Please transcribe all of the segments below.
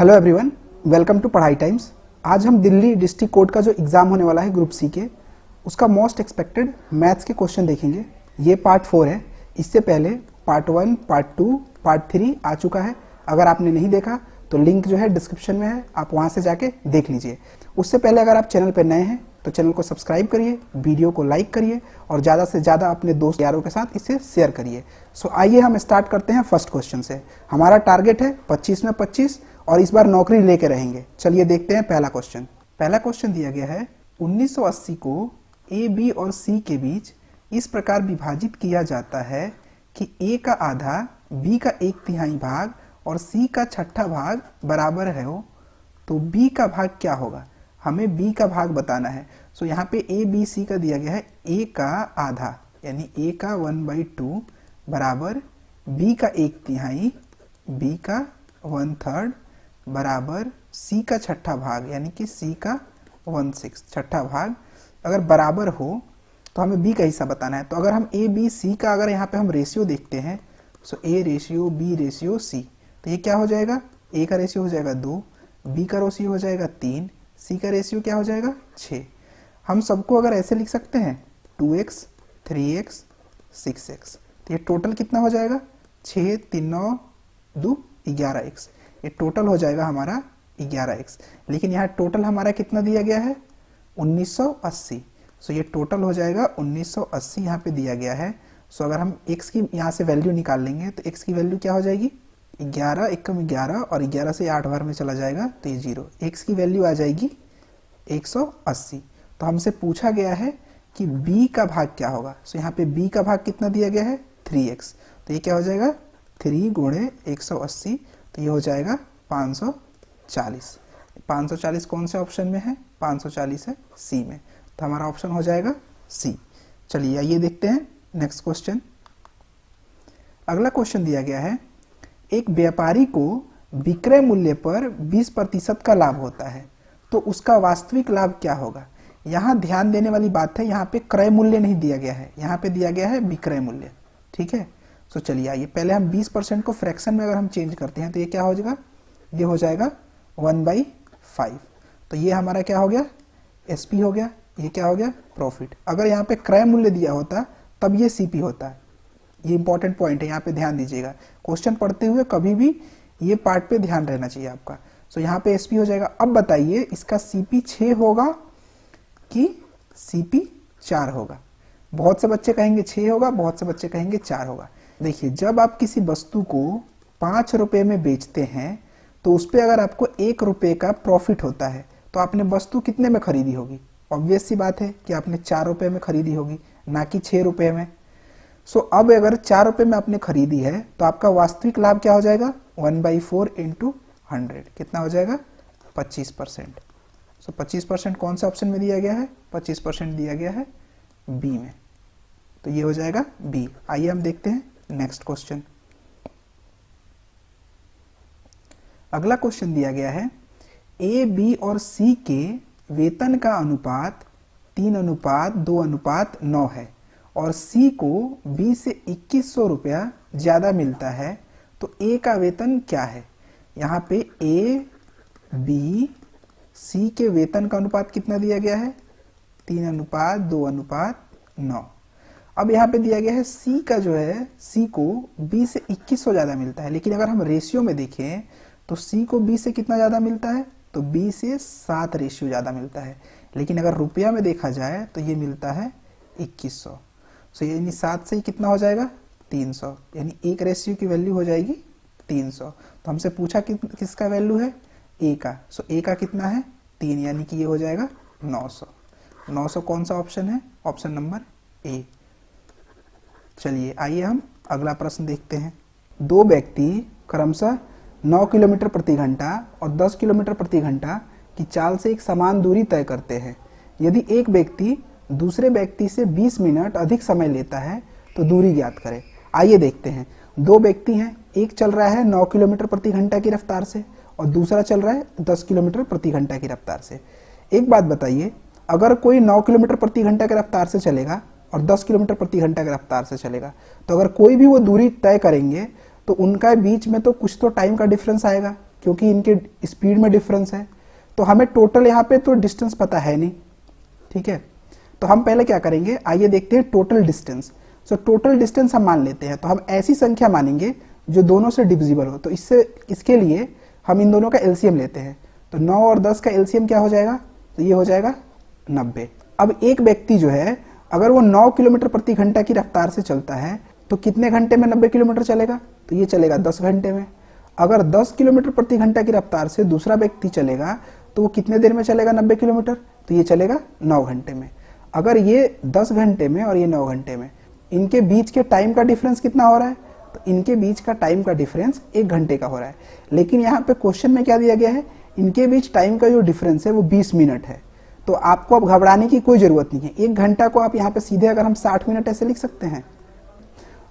Hello everyone, welcome to पढ़ाई times. आज हम दिल्ली डिस्ट्रिक्ट कोर्ट का जो एग्ज़ाम होने वाला है ग्रुप सी के, उसका मोस्ट एक्सपेक्टेड मैथ्स के क्वेश्चन देखेंगे। ये पार्ट 4 है। इससे पहले पार्ट 1, पार्ट 2, पार्ट 3 आ चुका है। अगर आपने नहीं देखा तो लिंक जो है डिस्क्रिप्शन में है, आप वहाँ से जाके देख लीजिए। उससे पहले अगर आप चैनल पर नए हैं तो चैनल को सब्सक्राइब करिए, वीडियो को लाइक करिए और ज़्यादा से ज़्यादा अपने दोस्त यारों के साथ इसे शेयर करिए। सो आइए हम स्टार्ट करते हैं फर्स्ट क्वेश्चन से। हमारा टारगेट है 25 में 25 और इस बार नौकरी लेके रहेंगे। चलिए देखते हैं पहला क्वेश्चन। पहला क्वेश्चन दिया गया है 1980 को ए, बी और सी के बीच इस प्रकार विभाजित किया जाता है कि ए का आधा, बी का 1/3 भाग और सी का 1/6 भाग बराबर है हो, तो बी का भाग क्या होगा? हमें बी का भाग बताना है। सो यहाँ पे ए बी सी का दिया गया है ए का आधा यानी ए का 1/2 बराबर बी का 1/3, बी का 1/3 बराबर सी का 1/6 भाग यानी कि सी का 1/6 1/6 भाग। अगर बराबर हो तो हमें बी का हिस्सा बताना है। तो अगर हम ए बी सी का अगर यहाँ पे हम रेशियो देखते हैं, so a ratio b ratio c, तो ये क्या हो जाएगा? ए का रेशियो हो जाएगा 2, बी का रेशियो हो जाएगा 3, सी का रेशियो क्या हो जाएगा 6। हम सबको अगर ऐसे लिख सकते हैं 2x 3x 6x, तो ये टोटल कितना हो जाएगा? 6 3 9 2 11x। ये टोटल हो जाएगा हमारा 11x। लेकिन यहाँ टोटल हमारा कितना दिया गया है? 1980। सो ये टोटल हो जाएगा 1980 यहाँ पे दिया गया है। सो अगर हम x की यहाँ से वैल्यू निकाल लेंगे तो x की वैल्यू क्या हो जाएगी? 11 एकम 11 और 11 से 8 बार में चला जाएगा तो ये 0। x की वैल्यू आ जाएगी 180। तो हमसे पूछा गया है कि b का भाग क्या होगा। सो यहाँ पे b का भाग कितना दिया गया है? 3x। तो ये क्या हो जाएगा? 3 गुणे 180, तो ये हो जाएगा 540। 540 कौन से ऑप्शन में है? 540 है सी में, तो हमारा ऑप्शन हो जाएगा सी। चलिए आइए देखते हैं नेक्स्ट क्वेश्चन। अगला क्वेश्चन दिया गया है एक व्यापारी को विक्रय मूल्य पर 20% का लाभ होता है, तो उसका वास्तविक लाभ क्या होगा? यहाँ ध्यान देने वाली बात है, यहाँ पे क्रय मूल्य नहीं दिया गया है, यहाँ पे दिया गया है विक्रय मूल्य। ठीक है, तो चलिए आइए पहले हम 20% को फ्रैक्शन में अगर हम चेंज करते हैं तो ये क्या हो जाएगा? ये हो जाएगा 1/5। तो ये हमारा क्या हो गया? एसपी हो गया। ये क्या हो गया? प्रॉफिट। अगर यहाँ पे क्रय मूल्य दिया होता तब ये सीपी होता है। ये इंपॉर्टेंट पॉइंट है, यहाँ पे ध्यान दीजिएगा। क्वेश्चन पढ़ते हुए कभी भी ये पार्ट पे ध्यान रहना चाहिए आपका। सो यहाँ पे एसपी हो जाएगा। अब बताइए इसका सीपी 6 होगा कि सीपी 4 होगा? बहुत से बच्चे कहेंगे 6 होगा, बहुत से बच्चे कहेंगे 4 होगा। देखिए, जब आप किसी वस्तु को 5 रुपए में बेचते हैं तो उस पर अगर आपको 1 रुपए का प्रॉफिट होता है तो आपने वस्तु कितने में खरीदी होगी? ऑब्वियस सी बात है कि आपने 4 रुपए में खरीदी होगी, ना कि 6 रुपए में। सो अब अगर 4 रुपए में आपने खरीदी है तो आपका वास्तविक लाभ क्या हो जाएगा? 1/4 इंटू 100 कितना हो जाएगा? 25%। सो 25% कौन सा ऑप्शन में दिया गया है? 25% दिया गया है बी में, तो ये हो जाएगा बी। आइए हम देखते हैं नेक्स्ट क्वेश्चन। अगला क्वेश्चन दिया गया है ए, बी और सी के वेतन का अनुपात 3:2:9 है और सी को बी से 2100 रुपया ज्यादा मिलता है, तो ए का वेतन क्या है? यहाँ पे ए, बी, सी के वेतन का अनुपात कितना दिया गया है? 3:2:9। अब यहाँ पे दिया गया है सी का जो है, सी को बी से 2100 ज्यादा मिलता है। लेकिन अगर हम रेशियो में देखें तो सी को बी से कितना ज्यादा मिलता है? तो बी से 7 रेशियो ज्यादा मिलता है। लेकिन अगर रुपया में देखा जाए तो ये मिलता है 2100। सो यानी 7 से ही कितना हो जाएगा? 300, यानी एक रेशियो की वैल्यू हो जाएगी 300। तो हमसे पूछा कि किसका वैल्यू है? ए का। सो ए का कितना है? 3, यानी कि ये हो जाएगा 900। 900 कौन सा ऑप्शन है? Option number A. चलिए आइए हम अगला प्रश्न देखते हैं। दो व्यक्ति क्रमशः 9 किलोमीटर प्रति घंटा और 10 किलोमीटर प्रति घंटा की चाल से एक समान दूरी तय करते हैं। यदि एक व्यक्ति दूसरे व्यक्ति से 20 मिनट अधिक समय लेता है तो दूरी ज्ञात करें। आइए देखते हैं। दो व्यक्ति हैं, एक चल रहा है 9 किलोमीटर प्रति घंटा की रफ्तार से और दूसरा चल रहा है 10 किलोमीटर प्रति घंटा की रफ्तार से। एक बात बताइए, अगर कोई 9 किलोमीटर प्रति घंटा की रफ्तार से चलेगा और 10 किलोमीटर प्रति घंटा की रफ्तार से चलेगा, तो अगर कोई भी वो दूरी तय करेंगे तो उनका बीच में तो कुछ तो टाइम का डिफरेंस आएगा। क्योंकि इनके स्पीड में डिफरेंस है। तो हमें टोटल यहाँ पे तो डिस्टेंस पता है नहीं, ठीक है। तो हम पहले क्या करेंगे, आइए देखते हैं total distance. So total distance हम मान लेते हैं, तो हम ऐसी संख्या मानेंगे जो दोनों से डिविजिबल हो। तो इसके लिए हम इन दोनों का एलसीएम लेते हैं। तो 9 और 10 का एलसीएम क्या हो जाएगा, तो ये हो जाएगा 90। अब एक व्यक्ति जो है अगर वो 9 किलोमीटर प्रति घंटा की रफ्तार से चलता है तो कितने घंटे में 90 किलोमीटर चलेगा, तो ये चलेगा 10 घंटे में। अगर 10 किलोमीटर प्रति घंटा की रफ्तार से दूसरा व्यक्ति चलेगा तो वो कितने देर में चलेगा 90 किलोमीटर, तो ये चलेगा 9 घंटे में। अगर ये 10 घंटे में और ये 9 घंटे में, इनके बीच के टाइम का डिफरेंस कितना हो रहा है, तो इनके बीच का टाइम का डिफरेंस 1 घंटे का हो रहा है। लेकिन यहाँ पे क्वेश्चन में क्या दिया गया है, इनके बीच टाइम का जो डिफरेंस है वो 20 मिनट है। तो आपको अब घबराने की कोई जरूरत नहीं है। 1 घंटा को आप यहाँ पे सीधे अगर हम 60 मिनट ऐसे लिख सकते हैं।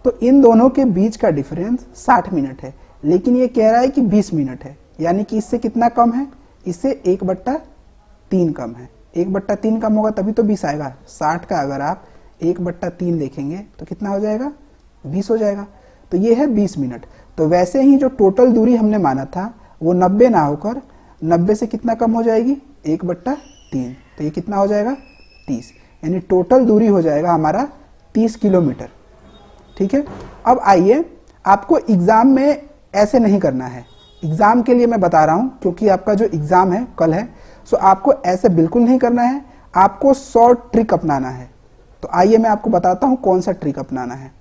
तो इन दोनों के बीच का डिफरेंस 60 मिनट है, लेकिन ये कह रहा है कि 20 मिनट है, यानी कि इससे कितना कम है, इससे 1/3 कम है। 1/3 कम होगा तभी तो 20 आएगा। 60 का अगर आप 1/3 देखेंगे तो कितना हो जाएगा, 20 हो जाएगा। तो ये है 20 मिनट। तो वैसे ही जो टोटल दूरी हमने माना था वो 90 ना होकर 90 से कितना कम हो जाएगी, 1/3। तो ये कितना हो जाएगा, 30, यानी टोटल दूरी हो जाएगा हमारा 30 किलोमीटर, ठीक है। अब आइए, आपको एग्जाम में ऐसे नहीं करना है। एग्जाम के लिए मैं बता रहा हूं क्योंकि आपका जो एग्जाम है कल है, सो आपको ऐसे बिल्कुल नहीं करना है, आपको शॉर्ट ट्रिक अपनाना है। तो आइए मैं आपको बताता हूं कौन सा ट्रिक अपनाना है।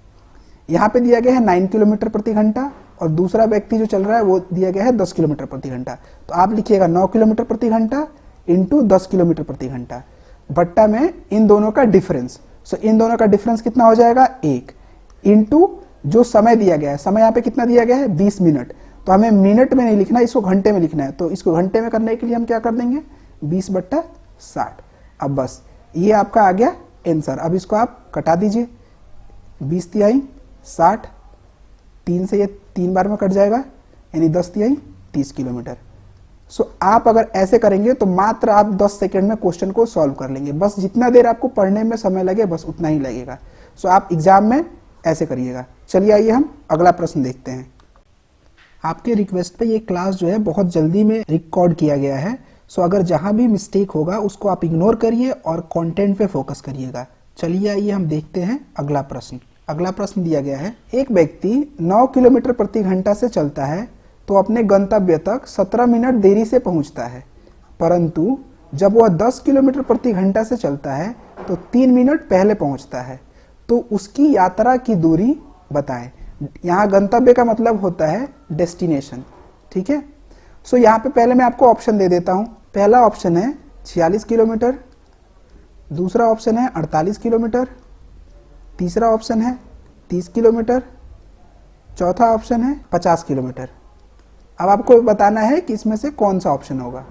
यहाँ पे दिया गया है 9 किलोमीटर प्रति घंटा और दूसरा व्यक्ति जो चल रहा है वो दिया गया है 10 किलोमीटर प्रति घंटा। तो आप लिखिएगा 9 किलोमीटर प्रति घंटा इंटू 10 किलोमीटर प्रति घंटा बट्टा में इन दोनों का डिफरेंस। सो इन दोनों का डिफरेंस कितना हो जाएगा, 1 इंटू जो समय दिया गया है, समय यहाँ पे कितना दिया गया है, 20 मिनट। तो हमें मिनट में नहीं लिखना, इसको घंटे में लिखना है। तो इसको घंटे में करने के लिए हम क्या कर देंगे, 20/60। अब बस ये आपका आ गया आंसर। अब इसको आप कटा दीजिए, 20 तिहाई 60, 3 से ये 3 बार में कट जाएगा, यानी 10 तिहाई 30 किलोमीटर। सो आप अगर ऐसे करेंगे तो मात्र आप 10 सेकंड में क्वेश्चन को सॉल्व कर लेंगे। बस जितना देर आपको पढ़ने में समय लगे बस उतना ही लगेगा। सो आप एग्जाम में ऐसे करिएगा। चलिए आइए हम अगला प्रश्न देखते हैं। आपके रिक्वेस्ट पे ये क्लास जो है बहुत जल्दी में रिकॉर्ड किया गया है। सो अगर जहां भी मिस्टेक होगा उसको आप इग्नोर करिए और कंटेंट पे फोकस करिएगा। चलिए आइए हम देखते हैं अगला प्रश्न। अगला प्रश्न दिया गया है, एक व्यक्ति 9 किलोमीटर प्रति घंटा से चलता है तो अपने गंतव्य तक 17 मिनट देरी से पहुंचता है, परंतु जब वह 10 किलोमीटर प्रति घंटा से चलता है तो 3 मिनट पहले पहुंचता है। तो उसकी यात्रा की दूरी बताएं। यहाँ गंतव्य का मतलब होता है डेस्टिनेशन, ठीक है। सो यहाँ पे पहले मैं आपको ऑप्शन दे देता हूँ। पहला ऑप्शन है 46 किलोमीटर, दूसरा ऑप्शन है 48 किलोमीटर, तीसरा ऑप्शन है 30 किलोमीटर, चौथा ऑप्शन है 50 किलोमीटर। अब आपको बताना है कि इसमें से कौन सा ऑप्शन होगा।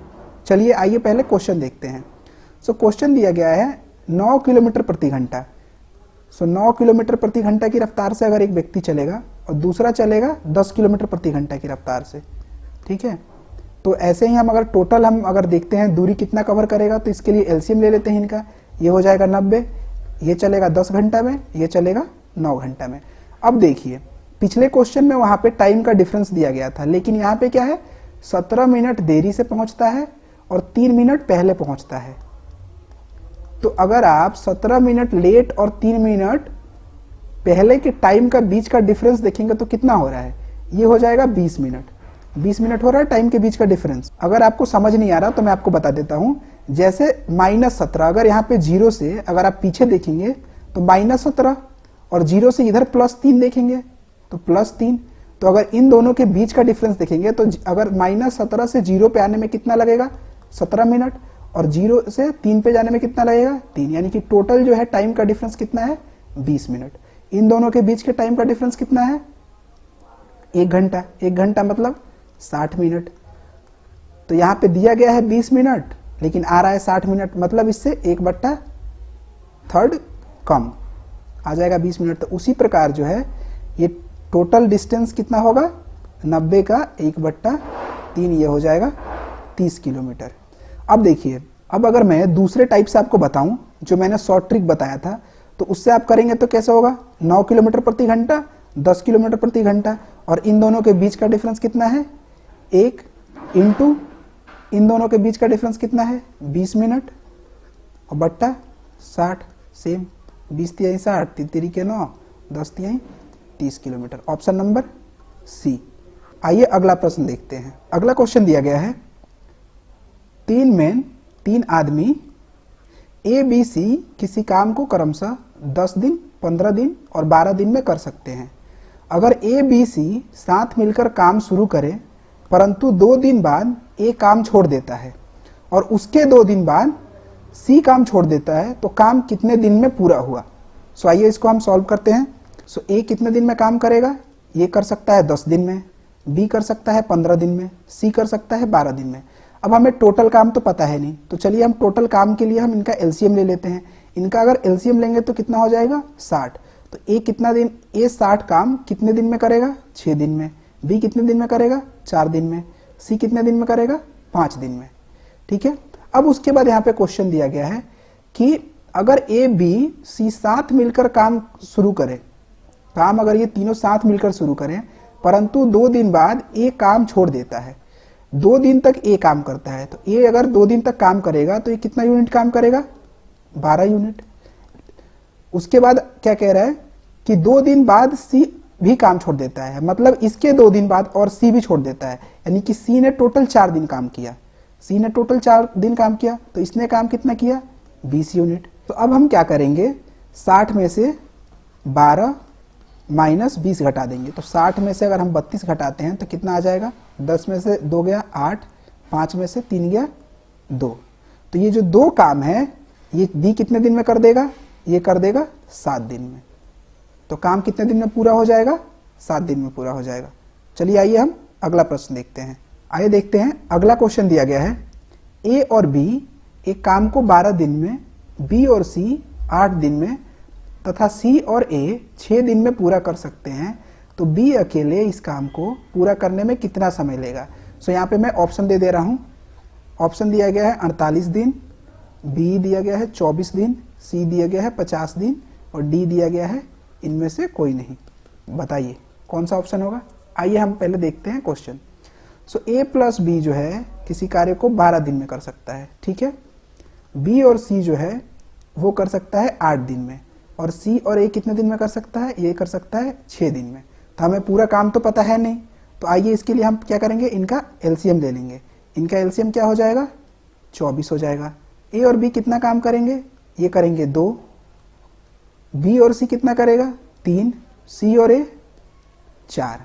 चलिए आइए पहले क्वेश्चन देखते हैं। सो क्वेश्चन दिया गया है 9 किलोमीटर प्रति घंटा। सो 9 किलोमीटर प्रति घंटा की रफ्तार से अगर एक व्यक्ति चलेगा और दूसरा चलेगा 10 किलोमीटर प्रति घंटा की रफ्तार से, ठीक है। तो ऐसे ही हम अगर टोटल हम अगर देखते हैं दूरी कितना कवर करेगा, तो इसके लिए एलसीएम ले लेते हैं इनका। ये हो जाएगा 90, ये चलेगा 10 घंटा में, ये चलेगा 9 घंटा में। अब देखिए पिछले क्वेश्चन में वहां पे टाइम का डिफरेंस दिया गया था, लेकिन यहाँ पे क्या है, 17 मिनट देरी से पहुंचता है और 3 मिनट पहले पहुंचता है। तो अगर आप 17 मिनट लेट और 3 मिनट पहले के टाइम का बीच का डिफरेंस देखेंगे तो कितना हो रहा है, ये हो जाएगा 20 मिनट। 20 मिनट हो रहा है टाइम के बीच का डिफरेंस। अगर आपको समझ नहीं आ रहा तो मैं आपको बता देता हूं। जैसे -17, अगर यहाँ पे 0 से अगर आप पीछे देखेंगे तो -17 और 0 से इधर +3 देखेंगे तो +3। तो अगर इन दोनों के बीच का डिफरेंस देखेंगे तो अगर -17 से 0 पे आने में कितना लगेगा, 17 मिनट, और 0 से 3 पे जाने में कितना लगेगा, 3। यानी कि टोटल जो है टाइम का डिफरेंस कितना है, 20 मिनट। इन दोनों के बीच के टाइम का डिफरेंस कितना है, 1 घंटा। 1 घंटा मतलब 60 मिनट। तो यहाँ पे दिया गया है 20 मिनट लेकिन आ रहा है 60 मिनट, मतलब इससे 1/3 कम आ जाएगा 20 मिनट। तो उसी प्रकार जो है ये टोटल डिस्टेंस कितना होगा, 90 का 1/3, ये हो जाएगा 30 किलोमीटर। अब देखिए, अब अगर मैं दूसरे टाइप से आपको बताऊं जो मैंने शॉर्ट ट्रिक बताया था, तो उससे आप करेंगे तो कैसे होगा, 9 किलोमीटर प्रति घंटा, 10 किलोमीटर प्रति घंटा, और इन दोनों के बीच का डिफरेंस कितना है, 1, इनटू इन दोनों के बीच का डिफरेंस कितना है 20 मिनट और बट्टा 60 सेम 20 तिहाई 60 3 तिरी के 9 10 तिहाई 30 किलोमीटर। Option number C. आइए अगला प्रश्न देखते हैं। अगला क्वेश्चन दिया गया है 3 आदमी ए बी सी किसी काम को क्रमशः 10 दिन 15 दिन और 12 दिन में कर सकते हैं। अगर ए बी सी साथ मिलकर काम शुरू करें परंतु 2 दिन बाद ए काम छोड़ देता है और उसके 2 दिन बाद सी काम छोड़ देता है तो काम कितने दिन में पूरा हुआ। सो आइए इसको हम सॉल्व करते हैं। सो ए कितने दिन में काम करेगा, ये कर सकता है 10 दिन में, बी कर सकता है 15 दिन में, सी कर सकता है 12 दिन में। अब हमें टोटल काम तो पता है नहीं, तो चलिए हम टोटल काम के लिए हम इनका एलसीएम ले लेते हैं। इनका अगर एलसीएम लेंगे तो कितना हो जाएगा 60। तो ए कितना दिन, ए 60 काम कितने दिन में करेगा 6 दिन में, बी कितने दिन में करेगा 4 दिन में, सी कितने दिन में करेगा 5 दिन में। ठीक है। अब उसके बाद यहाँ पे क्वेश्चन दिया गया है कि अगर ए बी सी साथ मिलकर काम शुरू करें, काम अगर ये तीनों साथ मिलकर शुरू करें परंतु 2 दिन बाद ए काम छोड़ देता है, 2 दिन तक ए काम करता है, तो ए अगर 2 दिन तक काम करेगा तो ये कितना यूनिट काम करेगा 12 यूनिट। उसके बाद क्या कह रहा है कि 2 दिन बाद सी भी काम छोड़ देता है, मतलब इसके 2 दिन बाद और सी भी छोड़ देता है, यानी कि सी ने टोटल 4 दिन काम किया, सी ने टोटल 4 दिन काम किया तो इसने काम कितना किया 20 यूनिट। तो अब हम क्या करेंगे 60 में से 12 माइनस 20 घटा देंगे। तो 60 में से अगर हम 32 घटाते हैं तो कितना आ जाएगा, 10 में से 2 गया 8, 5 में से 3 गया 2। तो ये जो 2 काम है ये बी कितने दिन में कर देगा, ये कर देगा 7 दिन में। तो काम कितने दिन में पूरा हो जाएगा 7 दिन में पूरा हो जाएगा। चलिए आइए हम अगला प्रश्न देखते हैं। आइए देखते हैं अगला क्वेश्चन दिया गया है ए और बी एक काम को 12 दिन में, बी और सी 8 दिन में तथा सी और ए 6 दिन में पूरा कर सकते हैं, तो बी अकेले इस काम को पूरा करने में कितना समय लेगा। सो यहाँ पे मैं ऑप्शन दे रहा हूँ। ऑप्शन दिया गया है 48 दिन, बी दिया गया है 24 दिन, सी दिया गया है 50 दिन और डी दिया गया है इनमें से कोई नहीं। बताइए कौन सा ऑप्शन होगा। आइए हम पहले देखते हैं क्वेश्चन। सो ए प्लस बी जो है किसी कार्य को 12 दिन में कर सकता है, ठीक है। बी और सी जो है वो कर सकता है 8 दिन में और सी और ए कितने दिन में कर सकता है, ये कर सकता है 6 दिन में। तो हमें पूरा काम तो पता है नहीं, तो आइए इसके लिए हम क्या करेंगे, इनका एलसीएम ले लेंगे। इनका एलसीएम क्या हो जाएगा 24 हो जाएगा। ए और बी कितना काम करेंगे, ये करेंगे 2, बी और सी कितना करेगा 3, सी और ए 4।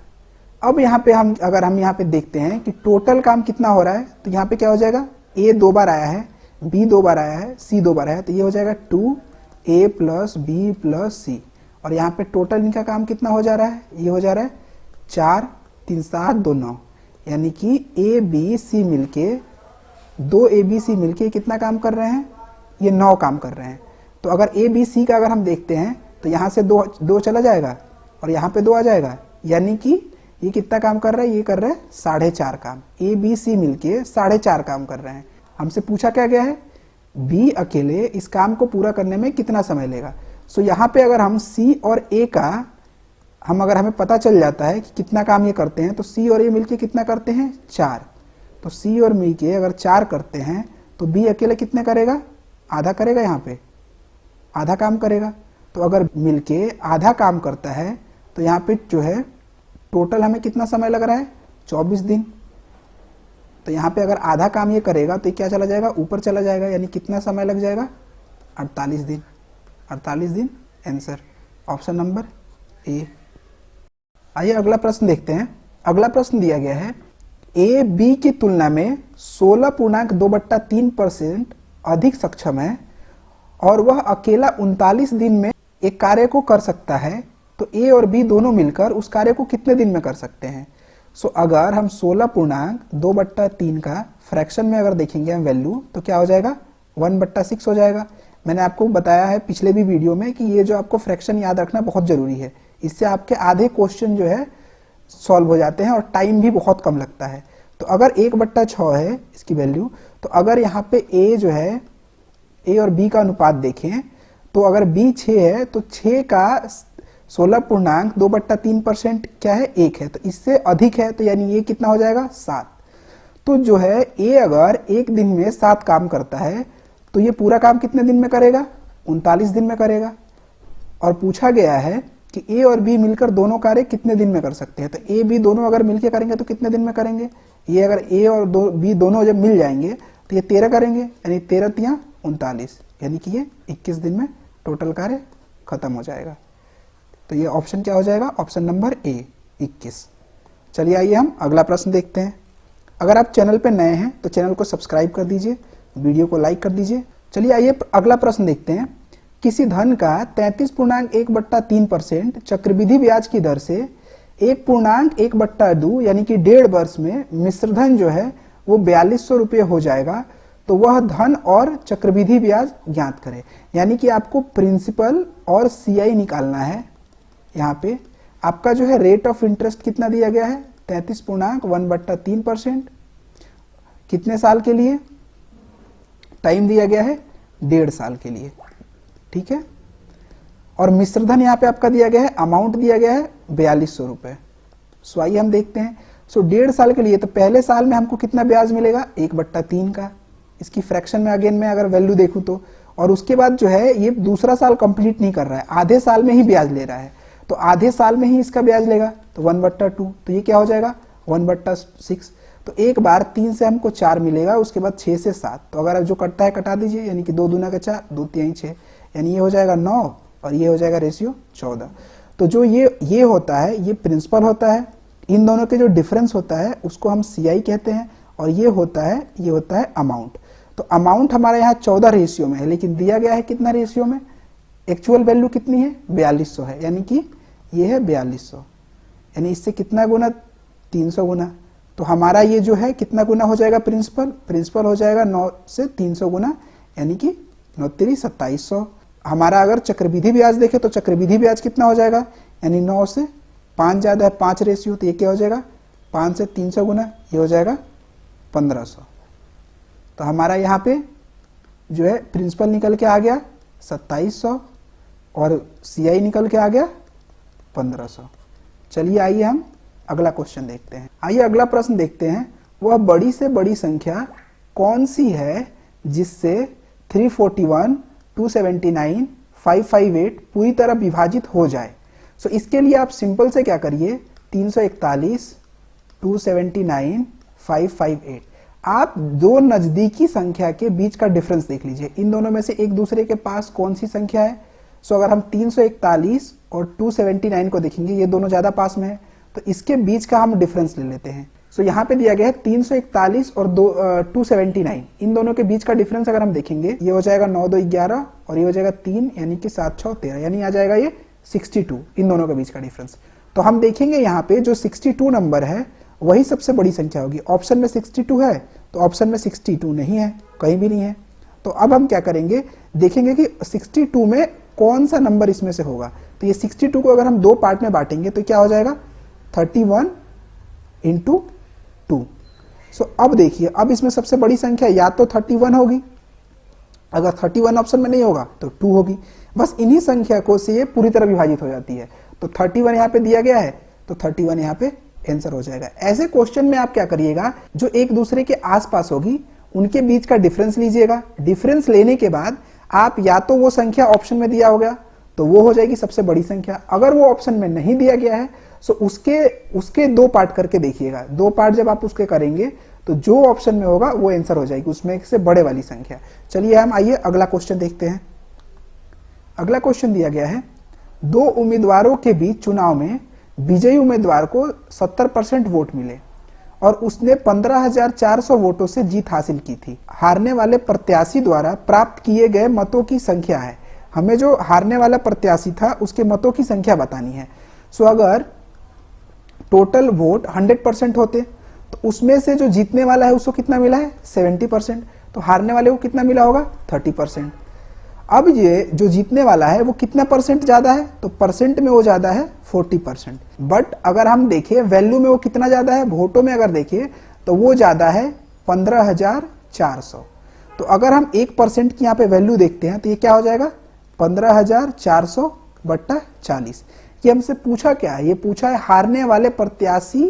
अब यहाँ पे हम अगर हम यहाँ पे देखते हैं कि टोटल काम कितना हो रहा है, तो यहाँ पे क्या हो जाएगा, ए 2 बार आया है, बी 2 बार आया है, सी 2 बार आया है, तो ये हो जाएगा 2a प्लस बी प्लस सी। और यहाँ पे टोटल इनका काम कितना हो जा रहा है, ये हो जा रहा है 4 3 7 2 9, यानी कि ए बी सी मिलके 2 ए बी सी मिलके कितना काम कर रहे हैं, ये 9 काम कर रहे हैं। तो अगर ए बी सी का अगर हम देखते हैं तो यहाँ से 2 चला जाएगा और यहाँ पे 2 आ जाएगा, यानी कि ये कितना काम कर रहा है, ये कर रहा है 4.5 काम। ए बी सी मिलके 4.5 काम कर रहे हैं। हमसे पूछा क्या गया है, बी अकेले इस काम को पूरा करने में कितना समय लेगा। सो यहाँ पे अगर हम सी और ए का अगर हमें पता चल जाता है कि कितना काम ये करते हैं, तो सी और ए मिलके कितना करते हैं 4। तो सी और मिलके अगर 4 करते हैं तो बी अकेले कितने करेगा, आधा करेगा, यहाँ पे आधा काम करेगा। तो अगर मिलके आधा काम करता है तो यहाँ पे जो है टोटल हमें कितना समय लग रहा है 24 दिन। तो यहाँ पे अगर आधा काम ये करेगा तो ये क्या चला जाएगा, ऊपर चला जाएगा, यानी कितना समय लग जाएगा 48 दिन। 48 दिन आंसर ऑप्शन नंबर ए। आइए अगला प्रश्न देखते हैं। अगला प्रश्न दिया गया है ए बी की तुलना में 16.2/3% अधिक सक्षम है और वह अकेला 39 दिन में एक कार्य को कर सकता है, तो ए और बी दोनों मिलकर उस कार्य को कितने दिन में कर सकते हैं। सो अगर हम 16.2/3 का फ्रैक्शन में अगर देखेंगे हम वैल्यू, तो क्या हो जाएगा 1/6 हो जाएगा। मैंने आपको बताया है पिछले भी वीडियो में कि ये जो आपको फ्रैक्शन याद रखना बहुत जरूरी है, इससे आपके आधे क्वेश्चन जो है सॉल्व हो जाते हैं और टाइम भी बहुत कम लगता है। तो अगर 1/6 है इसकी वैल्यू, तो अगर यहाँ पे ए जो है, ए और बी का अनुपात देखें तो अगर बी 6 है तो 6 का 16.2/3% क्या है 1 है, तो इससे अधिक है, तो यानी ये कितना हो जाएगा 7। तो जो है ए अगर एक दिन में 7 काम करता है तो ये पूरा काम कितने दिन में करेगा? 39 दिन में करेगा। और पूछा गया है कि ए और बी मिलकर दोनों कार्य कितने दिन में कर सकते हैं। तो ए बी दोनों अगर मिलकर करेंगे तो कितने दिन में करेंगे? ये अगर ए और बी दोनों जब मिल जाएंगे तो ये 13 करेंगे, यानी 13 तिया 39, यानी कि ये 21 दिन में टोटल कार्य खत्म हो जाएगा। तो ये ऑप्शन क्या हो जाएगा? Option number A 21। चलिए आइए हम अगला प्रश्न देखते हैं। अगर आप चैनल पर नए हैं तो चैनल को सब्सक्राइब कर दीजिए, वीडियो को लाइक कर दीजिए। चलिए आइए अगला प्रश्न देखते हैं। किसी धन का 33.1/3% चक्रवृद्धि ब्याज की दर से 1.1/2 यानी कि 1.5 वर्ष में मिश्रधन जो है वो 4200 रुपये हो जाएगा, तो वह धन और चक्रवृद्धि ब्याज ज्ञात करें। यानी कि आपको प्रिंसिपल और सीआई निकालना है। यहाँ पे आपका जो है रेट ऑफ इंटरेस्ट कितना दिया गया है? 33.1/3%। कितने साल के लिए? टाइम दिया गया है 1.5 साल के लिए, ठीक है। और मिश्रधन यहाँ पे आपका दिया गया है, अमाउंट दिया गया है 4200 रुपये। सो आइए हम देखते हैं। सो 1.5 साल के लिए तो पहले साल में हमको कितना ब्याज मिलेगा? 1/3 का। इसकी फ्रैक्शन में अगेन मैं अगर वैल्यू देखूं तो, और उसके बाद जो है ये दूसरा साल कंप्लीट नहीं कर रहा है, आधे साल में ही ब्याज ले रहा है, तो आधे साल में ही इसका ब्याज लेगा, तो 1/2। तो ये क्या हो जाएगा? 1/6। तो एक बार 3 से हमको 4 मिलेगा, उसके बाद 6 से 7। तो अगर जो कटता है कटा दीजिए, यानी कि 2 दूना का 4, 2 तिहाई 6, यानी ये हो जाएगा 9 और ये हो जाएगा रेशियो 14। तो जो ये होता है ये प्रिंसिपल होता है। इन दोनों के जो डिफरेंस होता है उसको हम सीआई कहते हैं, और ये होता है अमाउंट। तो अमाउंट हमारे यहाँ 14 रेशियो में है, लेकिन दिया गया है कितना रेशियो में? एक्चुअल वैल्यू कितनी है? 4200 है, यानी कि ये है 4200, यानी इससे कितना गुना? 300 गुना। तो हमारा ये जो है कितना गुना हो जाएगा? प्रिंसिपल हो जाएगा 9 से 300 गुना, यानी कि 9 3 2700। हमारा अगर चक्रवृद्धि ब्याज देखे तो चक्रवृद्धि ब्याज कितना हो जाएगा? यानी 9 से 5 ज़्यादा है, 5 रेशियो, तो ये क्या हो जाएगा? 5 से 300 गुना, ये हो जाएगा 1500। तो हमारा यहाँ पे जो है प्रिंसिपल निकल के आ गया 2700 और सीआई निकल के आ गया 1500। चलिए आइए हम अगला क्वेश्चन देखते हैं। आइए अगला प्रश्न देखते हैं। वह बड़ी से बड़ी संख्या कौन सी है जिससे 341, 279, 558 पूरी तरह विभाजित हो जाए? सो इसके लिए आप सिंपल से क्या करिए, 341, 279, 558, आप दो नजदीकी संख्या के बीच का डिफरेंस देख लीजिए। इन दोनों में से एक दूसरे के पास कौन सी संख्या है? सो अगर हम 341 और 279 को देखेंगे, ये दोनों ज्यादा पास में है, तो इसके बीच का हम डिफरेंस ले लेते हैं। सो यहाँ पे दिया गया है 341 और 279, इन दोनों के बीच का डिफरेंस अगर हम देखेंगे, ये हो जाएगा 9 2 11 और ये हो जाएगा 3, यानी कि 7 6 13, यानी आ जाएगा ये 62, इन दोनों के बीच का डिफरेंस। तो हम देखेंगे यहाँ पे जो 62 नंबर है वही सबसे बड़ी संख्या होगी। ऑप्शन में 62 है तो ऑप्शन में 62 नहीं है, कहीं भी नहीं है। तो अब हम क्या करेंगे, देखेंगे कि 62 में कौन सा नंबर इसमें से होगा। तो ये 62 को अगर हम दो पार्ट में बांटेंगे तो क्या हो जाएगा, 31 इंटू 2। सो अब देखिए, अब इसमें सबसे बड़ी संख्या या तो 31 होगी, अगर 31 ऑप्शन में नहीं होगा तो 2 होगी। बस इन्हीं संख्या को से ये पूरी तरह विभाजित हो जाती है। तो 31 यहाँ पे दिया गया है तो 31 यहाँ पे आंसर हो जाएगा। ऐसे क्वेश्चन में आप क्या करिएगा, जो एक दूसरे के आसपास होगी उनके बीच का डिफरेंस लीजिएगा। डिफरेंस लेने के बाद आप या तो वो संख्या ऑप्शन में दिया होगा तो वो हो जाएगी सबसे बड़ी संख्या, अगर वो ऑप्शन में नहीं दिया गया है तो उसके दो पार्ट करके देखिएगा। दो पार्ट जब आप उसके करेंगे तो जो ऑप्शन में होगा वो आंसर हो जाएगी, उसमें से बड़े वाली संख्या। चलिए हम आइए अगला क्वेश्चन देखते हैं। अगला क्वेश्चन दिया गया है, दो उम्मीदवारों के बीच चुनाव में विजयी उम्मीदवार को 70% वोट मिले और उसने 15,400 वोटों से जीत हासिल की थी। हारने वाले प्रत्याशी द्वारा प्राप्त किए गए मतों की संख्या है। हमें जो हारने वाला प्रत्याशी था उसके मतों की संख्या बतानी है। सो अगर टोटल वोट 100% होते तो उसमें से जो जीतने वाला है उसको कितना मिला है, 70%। तो हारने वाले को कितना मिला होगा, 30%। अब ये जो जीतने वाला है वो कितना परसेंट ज्यादा है, तो परसेंट में वो ज्यादा है 40%। बट अगर हम देखें वैल्यू में वो कितना ज्यादा है, वोटों में अगर देखें तो वो ज्यादा है 15,400। तो अगर हम 1% की यहाँ पे वैल्यू देखते हैं तो ये क्या हो जाएगा, 15,400 बट्टा 40। ये हमसे पूछा क्या है, ये पूछा है हारने वाले प्रत्याशी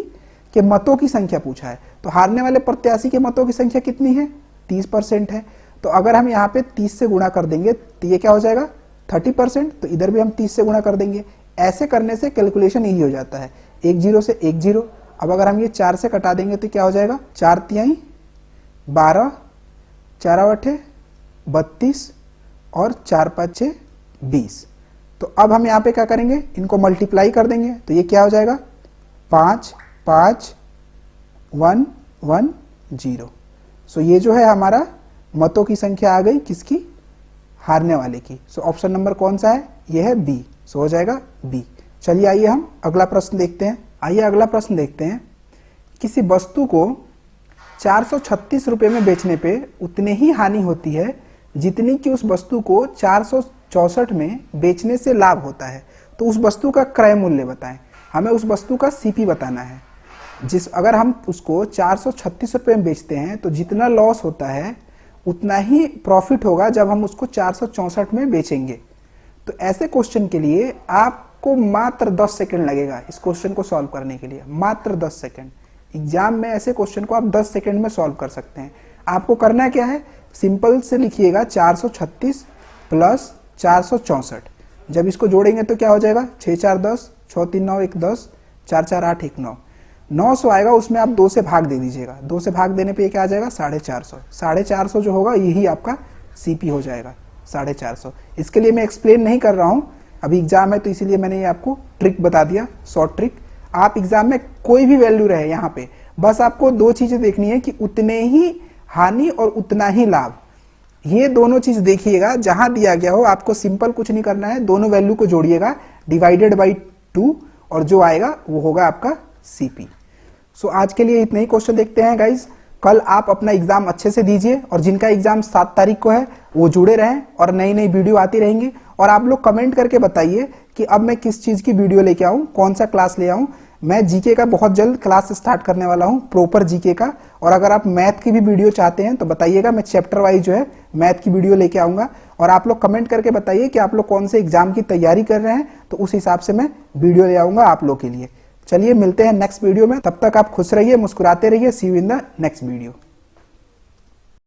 के मतों की संख्या पूछा है। तो हारने वाले प्रत्याशी के मतों की संख्या कितनी है? 30% है। तो अगर हम यहाँ पे 30 से गुणा कर देंगे तो ये क्या हो जाएगा? 30%। तो इधर भी हम 30 से गुणा कर देंगे। ऐसे करने से कैलकुलेशन ईजी हो जाता है। एक जीरो से एक जीरो। अब अगर हम ये 4 से कटा देंगे तो क्या हो जाएगा? 4 तिहाई 12, 4 आठे 32 और 4 पाँचे 20। तो अब हम यहाँ पे क्या करेंगे? इनको मल्टीप्लाई कर देंगे तो ये क्या हो जाएगा? 5 5 1 1 0। सो ये जो है हमारा मतों की संख्या आ गई किसकी? हारने वाले की। सो ऑप्शन नंबर कौन सा है? ये है बी। सो हो जाएगा बी। चलिए आइए हम अगला प्रश्न देखते हैं। आइए अगला प्रश्न देखते हैं। किसी वस्तु को 436 रुपये में बेचने पे उतने ही हानि होती है जितनी कि उस वस्तु को 464 में बेचने से लाभ होता है। तो उस वस्तु का क्रय मूल्य बताएं। हमें उस वस्तु का सीपी बताना है। अगर हम उसको 436 रुपये में बेचते हैं तो जितना लॉस होता है उतना ही प्रॉफिट होगा जब हम उसको 464 में बेचेंगे। तो ऐसे क्वेश्चन के लिए आपको मात्र 10 सेकंड लगेगा इस क्वेश्चन को सॉल्व करने के लिए, मात्र 10 सेकंड। एग्जाम में ऐसे क्वेश्चन को आप 10 सेकंड में सॉल्व कर सकते हैं। आपको करना क्या है? सिंपल से लिखिएगा 436 प्लस 464। जब इसको जोड़ेंगे तो क्या हो जाएगा? 6 4 10, 6 3 9 1 10, 4 4 8 1 9। 900 आएगा, उसमें आप 2 से भाग दे दीजिएगा। 2 से भाग देने पे ये क्या आ जाएगा? 450। 450 जो होगा यही आपका सीपी हो जाएगा, 450। इसके लिए मैं एक्सप्लेन नहीं कर रहा हूँ, अभी एग्जाम है तो इसीलिए मैंने ये आपको ट्रिक बता दिया, शॉर्ट ट्रिक। आप एग्जाम में कोई भी वैल्यू रहे यहाँ पे, बस आपको 2 चीजें देखनी है कि उतने ही हानि और उतना ही लाभ। ये दोनों चीज देखिएगा, जहां दिया गया हो आपको सिंपल कुछ नहीं करना है, दोनों वैल्यू को जोड़िएगा डिवाइडेड बाई 2 और जो आएगा वो होगा आपका सीपी। सो आज के लिए इतने ही क्वेश्चन देखते हैं गाइज। कल आप अपना एग्जाम अच्छे से दीजिए और जिनका एग्जाम 7 तारीख को है वो जुड़े रहें और नई नई वीडियो आती रहेंगी। और आप लोग कमेंट करके बताइए कि अब मैं किस चीज की वीडियो लेके आऊं, कौन सा क्लास ले आऊं। मैं जीके का बहुत जल्द क्लास स्टार्ट करने वाला हूं, प्रॉपर जीके का। और अगर आप मैथ की भी वीडियो चाहते हैं तो बताइएगा, मैं चैप्टर वाइज जो है मैथ की वीडियो लेके आऊंगा। और आप लोग कमेंट करके बताइए कि आप लोग कौन से एग्जाम की तैयारी कर रहे हैं, तो उस हिसाब से मैं वीडियो ले आऊंगा आप लोग के लिए। चलिए मिलते हैं नेक्स्ट वीडियो में, तब तक आप खुश रहिए, मुस्कुराते रहिए। See you in the next video.